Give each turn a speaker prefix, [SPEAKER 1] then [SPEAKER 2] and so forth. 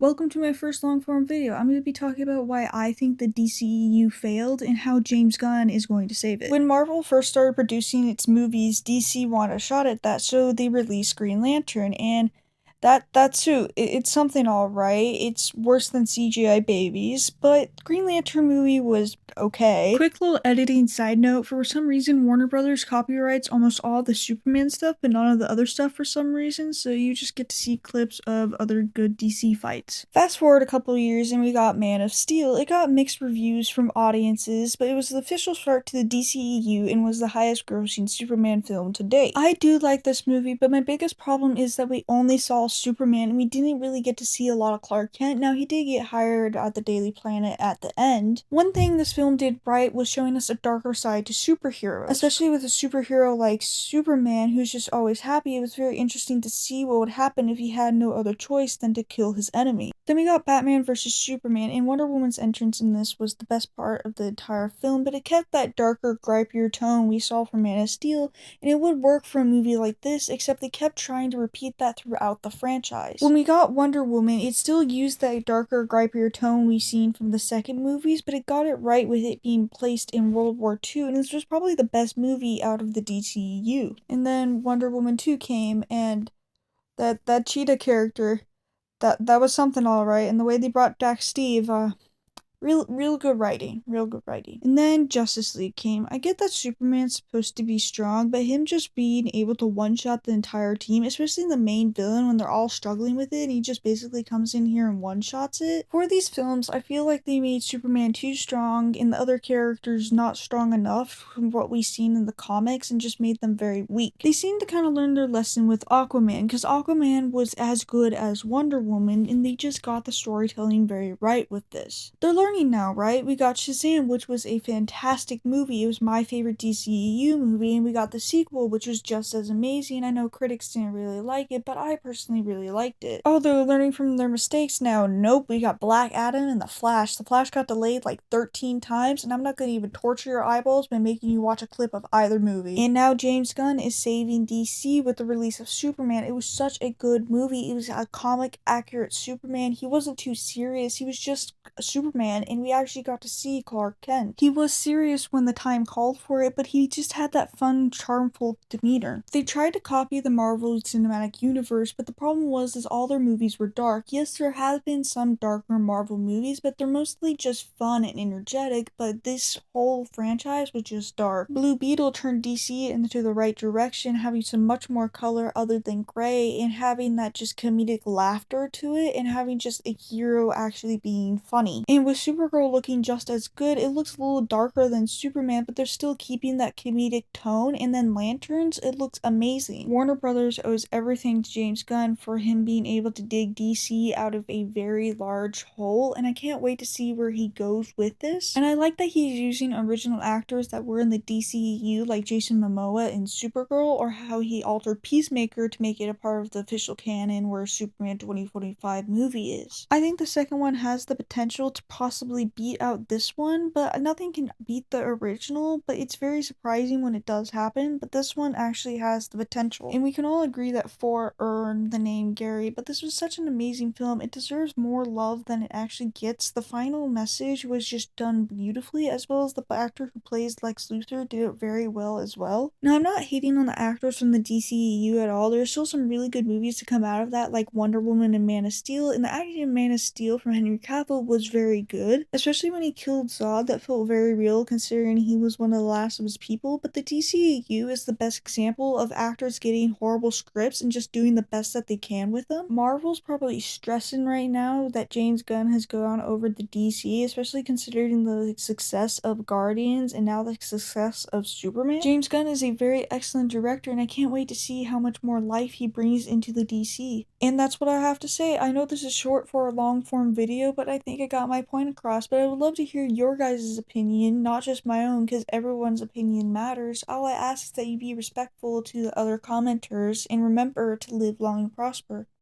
[SPEAKER 1] Welcome to my first long-form video. I'm going to be talking about why I think the DCEU failed and how James Gunn is going to save it. When Marvel first started producing its movies, DC wanted a shot at that, so they released Green Lantern, and that suit, it's something alright. It's worse than CGI babies, but Green Lantern movie was okay. Quick little editing side note, for some reason Warner Brothers copyrights almost all the Superman stuff, but none of the other stuff for some reason, so you just get to see clips of other good DC fights. Fast forward a couple years and we got Man of Steel. It got mixed reviews from audiences, but it was the official start to the DCEU and was the highest grossing Superman film to date. I do like this movie, but my biggest problem is that we only saw Superman and we didn't really get to see a lot of Clark Kent. Now, he did get hired at the Daily Planet at the end. One thing this film did right was showing us a darker side to superheroes, especially with a superhero like Superman who's just always happy. It was very interesting to see what would happen if he had no other choice than to kill his enemy. Then we got Batman vs Superman, and Wonder Woman's entrance in this was the best part of the entire film, but it kept that darker, gripier tone we saw from Man of Steel, and it would work for a movie like this, except they kept trying to repeat that throughout the franchise. When we got Wonder Woman, it still used that darker, gripier tone we've seen from the second movies, but it got it right with it being placed in World War II, and this was probably the best movie out of the DCEU. And then Wonder Woman 2 came, and that cheetah character, that was something alright, and the way they brought back Steve, real good writing. And then Justice League came. I get that Superman's supposed to be strong, but him just being able to one-shot the entire team, especially the main villain when they're all struggling with it, and he just basically comes in here and one-shots it. For these films, I feel like they made Superman too strong and the other characters not strong enough from what we've seen in the comics and just made them very weak. They seem to kind of learn their lesson with Aquaman, because Aquaman was as good as Wonder Woman, and they just got the storytelling very right with this. They're learning now, right? We got Shazam, which was a fantastic movie. It was my favorite DCEU movie, and we got the sequel, which was just as amazing. I know critics didn't really like it, but I personally really liked it. Oh, they're learning from their mistakes now. Nope, we got Black Adam and The Flash. The Flash got delayed like 13 times, and I'm not gonna even torture your eyeballs by making you watch a clip of either movie. And now James Gunn is saving DC with the release of Superman. It was such a good movie. It was a comic accurate Superman. He wasn't too serious. He was just a Superman, and we actually got to see Clark Kent. He was serious when the time called for it, but he just had that fun, charmful demeanor. They tried to copy the Marvel Cinematic Universe, but the problem was all their movies were dark. Yes, there have been some darker Marvel movies, but they're mostly just fun and energetic, but this whole franchise was just dark. Blue Beetle turned DC into the right direction, having some much more color other than gray, and having that just comedic laughter to it, and having just a hero actually being funny. And with Supergirl looking just as good, it looks a little darker than Superman, but they're still keeping that comedic tone. And then Lanterns, it looks amazing. Warner Brothers owes everything to James Gunn for him being able to dig DC out of a very large hole, and I can't wait to see where he goes with this. And I like that he's using original actors that were in the DCEU, like Jason Momoa in Supergirl, or how he altered Peacemaker to make it a part of the official canon where Superman 2025 movie is. I think the second one has the potential to possibly beat out this one, but nothing can beat the original, but it's very surprising when it does happen. But this one actually has the potential, and we can all agree that 4 earned the name Gary, but this was such an amazing film. It deserves more love than it actually gets. The final message was just done beautifully, as well as the actor who plays Lex Luthor did it very well as well. Now, I'm not hating on the actors from the DCEU at all. There's still some really good movies to come out of that, like Wonder Woman and Man of Steel, and the acting in Man of Steel from Henry Cavill was very good, especially when he killed Zod. That felt very real considering he was one of the last of his people. But the DCEU is the best example of actors getting horrible scripts and just doing the best that they can with them. Marvel's probably stressing right now that James Gunn has gone over the DC, especially considering the success of Guardians and now the success of Superman. James Gunn is a very excellent director, and I can't wait to see how much more life he brings into the DC. And that's what I have to say. I know this is short for a long form video, but I think I got my point across. But I would love to hear your guys' opinion, not just my own, because everyone's opinion matters. All I ask is that you be respectful to the other commenters and remember to live long and prosper.